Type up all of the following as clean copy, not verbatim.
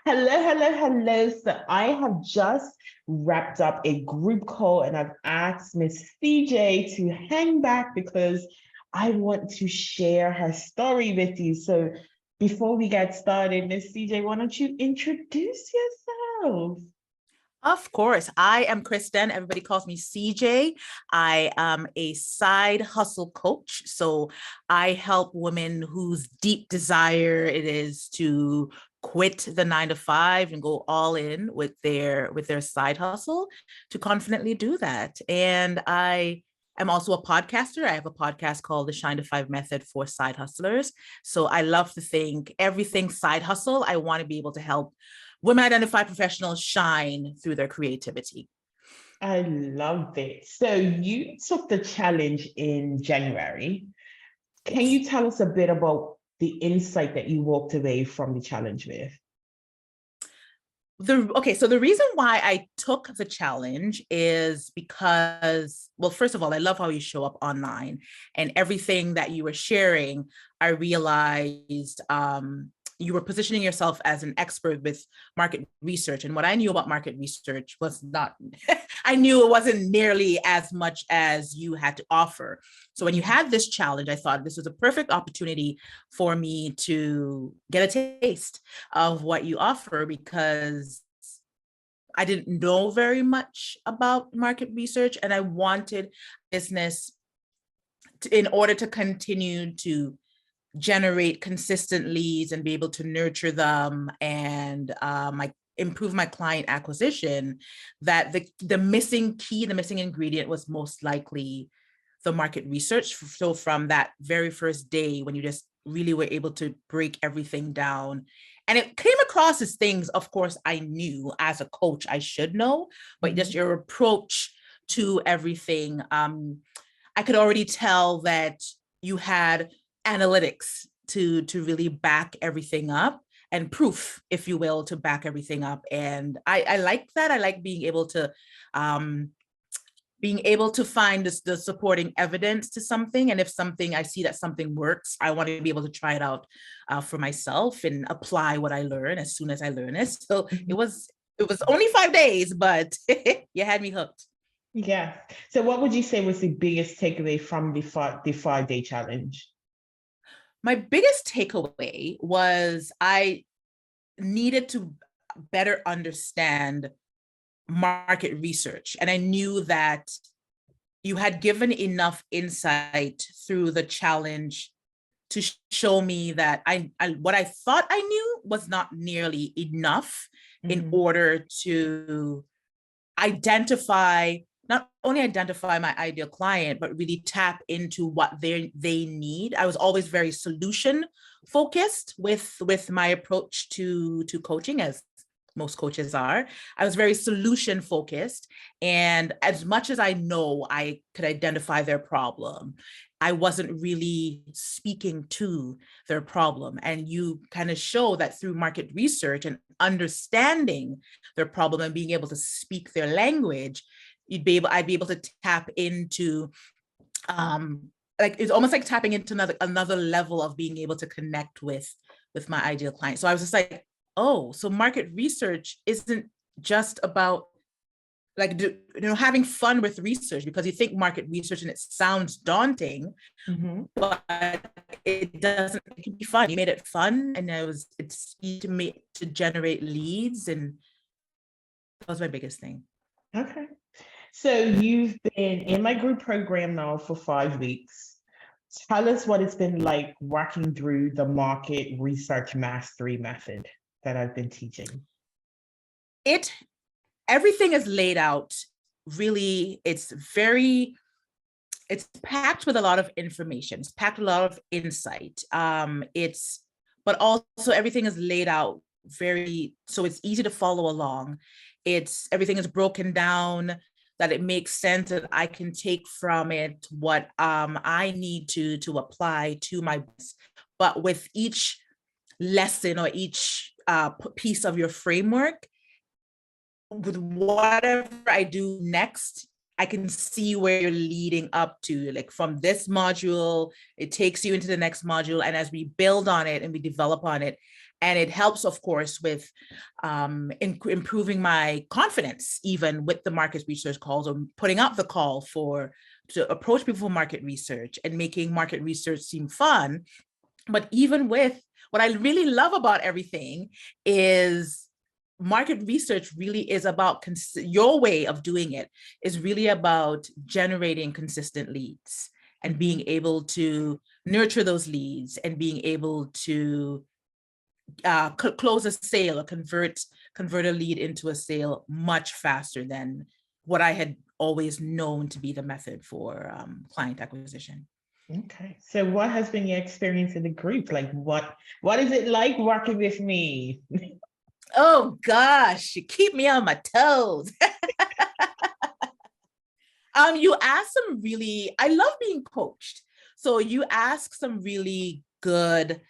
Hello, hello, hello. So I have just wrapped up a group call and I've asked Miss CJ to hang back because I want to share her story with you. So before we get started, Miss CJ, why don't you introduce yourself? Of course, I am Christen. Everybody calls me CJ. I am a side hustle coach. So I help women whose deep desire it is to quit the 9 to 5 and go all in with their side hustle to confidently do that. And I am also a podcaster. I have a podcast called the Shine to Five Method for Side Hustlers. So I love to think everything side hustle. I want to be able to help women identified professionals shine through their creativity. I love it. So you took the challenge in January. Can Yes. you tell us a bit about the insight that you walked away from the challenge with? So the reason why I took the challenge is because, well, first of all, I love how you show up online and everything that you were sharing. I realized you were positioning yourself as an expert with market research. And what I knew about market research was not, I knew it wasn't nearly as much as you had to offer. So when you had this challenge, I thought this was a perfect opportunity for me to get a taste of what you offer because I didn't know very much about market research and I wanted business in order to continue to generate consistent leads and be able to nurture them and improve my client acquisition, that the missing key, the missing ingredient was most likely the market research. So from that very first day when you just really were able to break everything down, and it came across as things, of course, I knew as a coach I should know, but just your approach to everything, I could already tell that you had analytics to really back everything up and proof, if you will, to back everything up. And I like that. I like being able to find the supporting evidence to something. And if something, I see that something works, I want to be able to try it out for myself and apply what I learn as soon as I learn it. So Mhm. it was only 5 days, but you had me hooked. Yeah. So what would you say was the biggest takeaway from the 5 day challenge? My biggest takeaway was I needed to better understand market research. And I knew that you had given enough insight through the challenge to show me that I what I thought I knew was not nearly enough in Mhm. order to identify, not only identify my ideal client, but really tap into what they need. I was always very solution focused with my approach to coaching, as most coaches are. I was very solution focused. And as much as I know I could identify their problem, I wasn't really speaking to their problem. And you kind of show that through market research and understanding their problem and being able to speak their language, I'd be able to tap into like it's almost like tapping into another level of being able to connect with my ideal client. So I was just like, oh, so market research isn't just about like having fun with research, because you think market research and it sounds daunting, Mhm. but it doesn't. It can be fun. You made it fun, and it's easy to generate leads, and that was my biggest thing. Okay. So you've been in my group program now for 5 weeks. Tell us what it's been like working through the market research mastery method that I've been teaching. It Everything is laid out really. It's packed with a lot of information. It's packed with a lot of insight. But also everything is laid out very, so it's easy to follow along. Everything is broken down that it makes sense, that I can take from it what I need to apply to my business. But with each lesson or each piece of your framework, with whatever I do next, I can see where you're leading up to. Like from this module, it takes you into the next module. And as we build on it and we develop on it, And it helps, of course, with improving my confidence, even with the market research calls, or putting up the call to approach people for market research and making market research seem fun. But even with what I really love about everything is market research really is about your way of doing it is really about generating consistent leads and being able to nurture those leads and being able to close a sale or convert a lead into a sale much faster than what I had always known to be the method for client acquisition. Okay. So what has been your experience in the group? Like what is it like working with me? Oh gosh, you keep me on my toes. You ask some really, I love being coached. So you ask some really good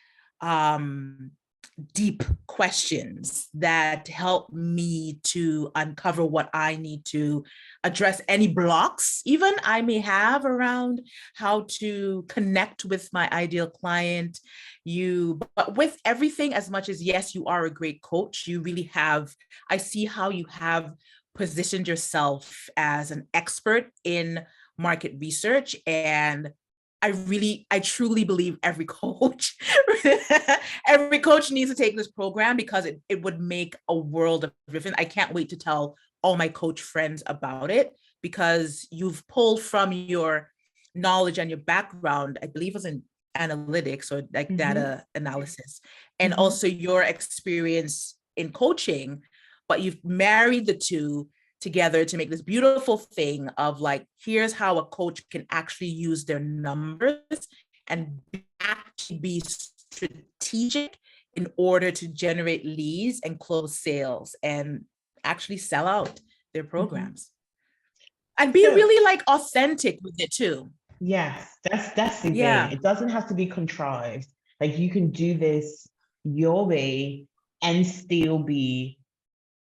deep questions that help me to uncover what I need to address, any blocks even I may have around how to connect with my ideal client. But with everything, as much as yes, you are a great coach, you really have, I see how you have positioned yourself as an expert in market research. And I truly believe every coach, every coach needs to take this program because it would make a world of difference. I can't wait to tell all my coach friends about it because you've pulled from your knowledge and your background, I believe it was in analytics or like data analysis, and also your experience in coaching, but you've married the two together to make this beautiful thing of like, here's how a coach can actually use their numbers and actually be strategic in order to generate leads and close sales and actually sell out their programs. And be really like authentic with it too. Yes, that's the thing. It doesn't have to be contrived. Like you can do this your way and still be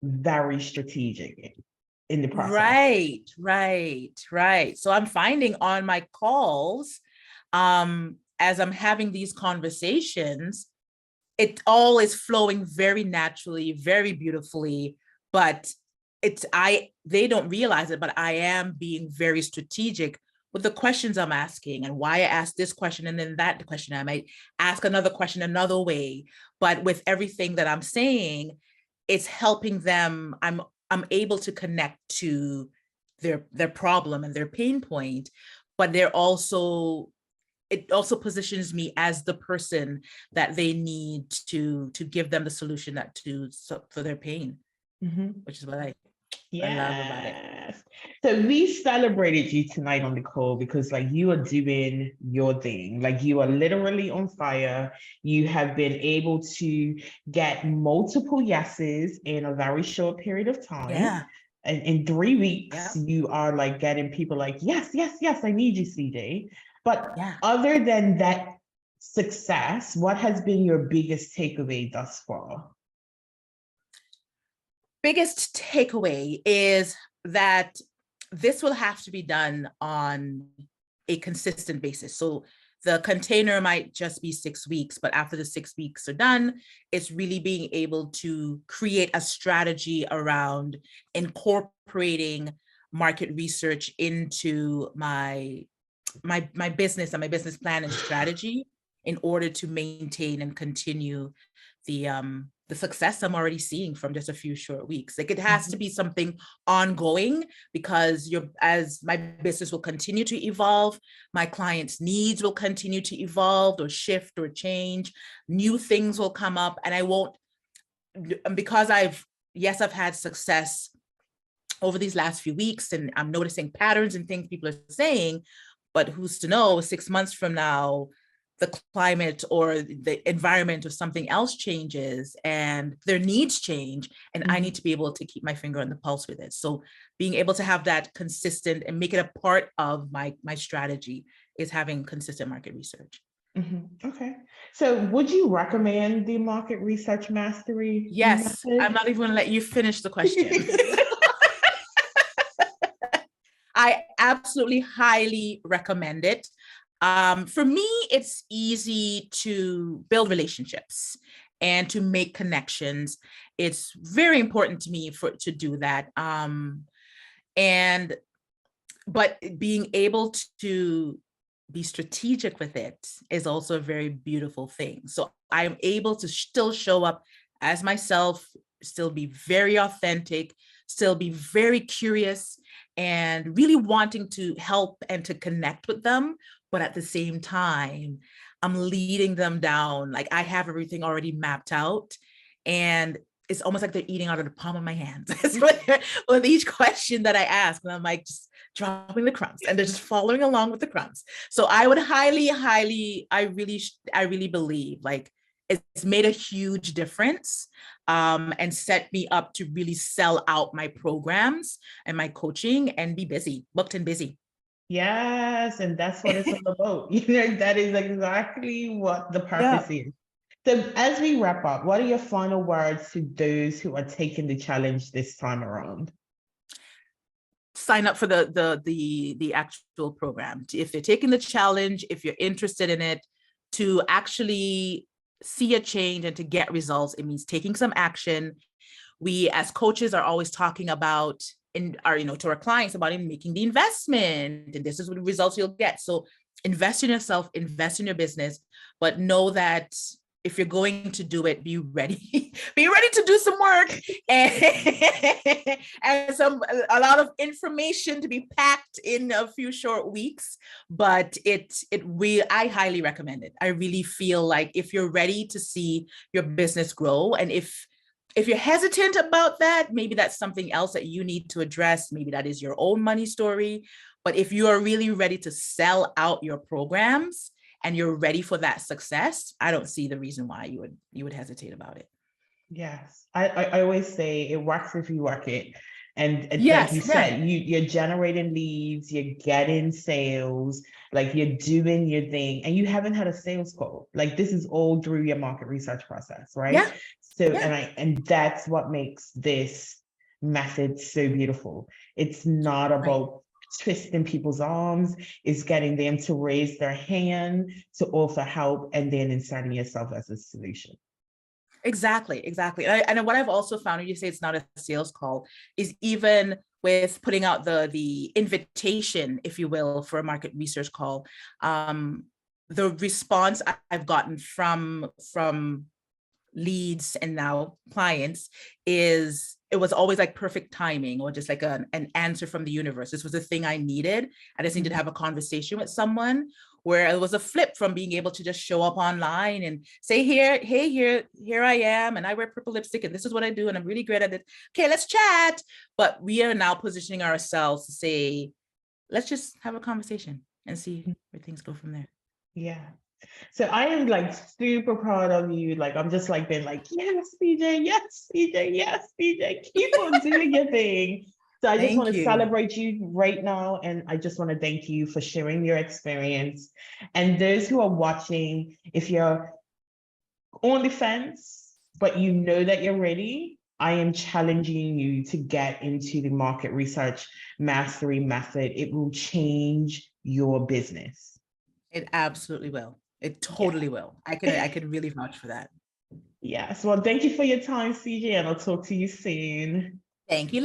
very strategic in the process. Right. So I'm finding on my calls, as I'm having these conversations, it all is flowing very naturally, very beautifully, but they don't realize it, but I am being very strategic with the questions I'm asking and why I ask this question and then that question. I might ask another question another way, but with everything that I'm saying, it's helping them. I'm able to connect to their problem and their pain point, but it also positions me as the person that they need to give them the solution for their pain, which is what I love about it. Yes. So we celebrated you tonight on the call because like you are doing your thing. Like you are literally on fire. You have been able to get multiple yeses in a very short period of time. Yeah. And in 3 weeks, you are like getting people like, yes, I need you, CJ. But other than that success, what has been your biggest takeaway thus far? Biggest takeaway is that this will have to be done on a consistent basis. So the container might just be 6 weeks, but after the 6 weeks are done, it's really being able to create a strategy around incorporating market research into my business and my business plan and strategy in order to maintain and continue the success I'm already seeing from just a few short weeks. Like it has to be something ongoing because as my business will continue to evolve, my clients' needs will continue to evolve or shift or change, new things will come up, and I won't, because I've had success over these last few weeks and I'm noticing patterns and things people are saying, but who's to know 6 months from now, the climate or the environment or something else changes and their needs change. And I need to be able to keep my finger on the pulse with it. So being able to have that consistent and make it a part of my strategy is having consistent market research. Okay. So would you recommend the market research mastery? Yes, method? I'm not even going to let you finish the question. I absolutely highly recommend it. For me, it's easy to build relationships and to make connections. It's very important to me to do that. But being able to be strategic with it is also a very beautiful thing. So I'm able to still show up as myself, still be very authentic, still be very curious, and really wanting to help and to connect with them. But at the same time, I'm leading them down. Like I have everything already mapped out, and it's almost like they're eating out of the palm of my hands with each question that I ask. And I'm like, just dropping the crumbs, and they're just following along with the crumbs. So I would I really believe like it's made a huge difference, and set me up to really sell out my programs and my coaching and be busy, booked and busy. Yes, and that's what it's all about. That is exactly what the purpose Yeah. is. So as we wrap up, what are your final words to those who are taking the challenge this time around? Sign up for the actual program. If they're taking the challenge, if you're interested in it, to actually see a change and to get results, it means taking some action. We as coaches are always talking about to our clients about making the investment, and this is what the results you'll get. So invest in yourself, invest in your business, but know that if you're going to do it, be ready. Be ready to do some work and, and a lot of information to be packed in a few short weeks. But I highly recommend it. I really feel like if you're ready to see your business grow, and if you're hesitant about that, maybe that's something else that you need to address. Maybe that is your own money story. But if you are really ready to sell out your programs and you're ready for that success, I don't see the reason why you would hesitate about it. Yes, I always say it works if you work it. And it's like Yes, you said, you're generating leads, you're getting sales, like you're doing your thing, and you haven't had a sales call. Like this is all through your market research process, right? yeah, So, yeah. and that's what makes this method so beautiful. It's not Right. about twisting people's arms, it's getting them to raise their hand to offer help and then inserting yourself as a solution. Exactly. And what I've also found, when you say it's not a sales call, is even with putting out the invitation, if you will, for a market research call, the response I've gotten from leads and now clients is it was always like perfect timing, or just like an answer from the universe. This was the thing I needed. I just needed to have a conversation with someone, where it was a flip from being able to just show up online and say, here I am, and I wear purple lipstick, and this is what I do, and I'm really great at it. Okay, let's chat. But we are now positioning ourselves to say, let's just have a conversation and see where things go from there. Yeah. So I am like super proud of you. Like I'm just like been like, yes, CJ, yes, CJ, yes, CJ, keep on doing your thing. So I just want Thank to you. celebrate you right now. And I just want to thank you for sharing your experience. And those who are watching, if you're on the fence, but you know that you're ready, I am challenging you to get into the market research mastery method. It will change your business. It absolutely will. It Yeah. totally will. I can really vouch for that. Yes. Well, thank you for your time, CJ, and I'll talk to you soon. Thank you,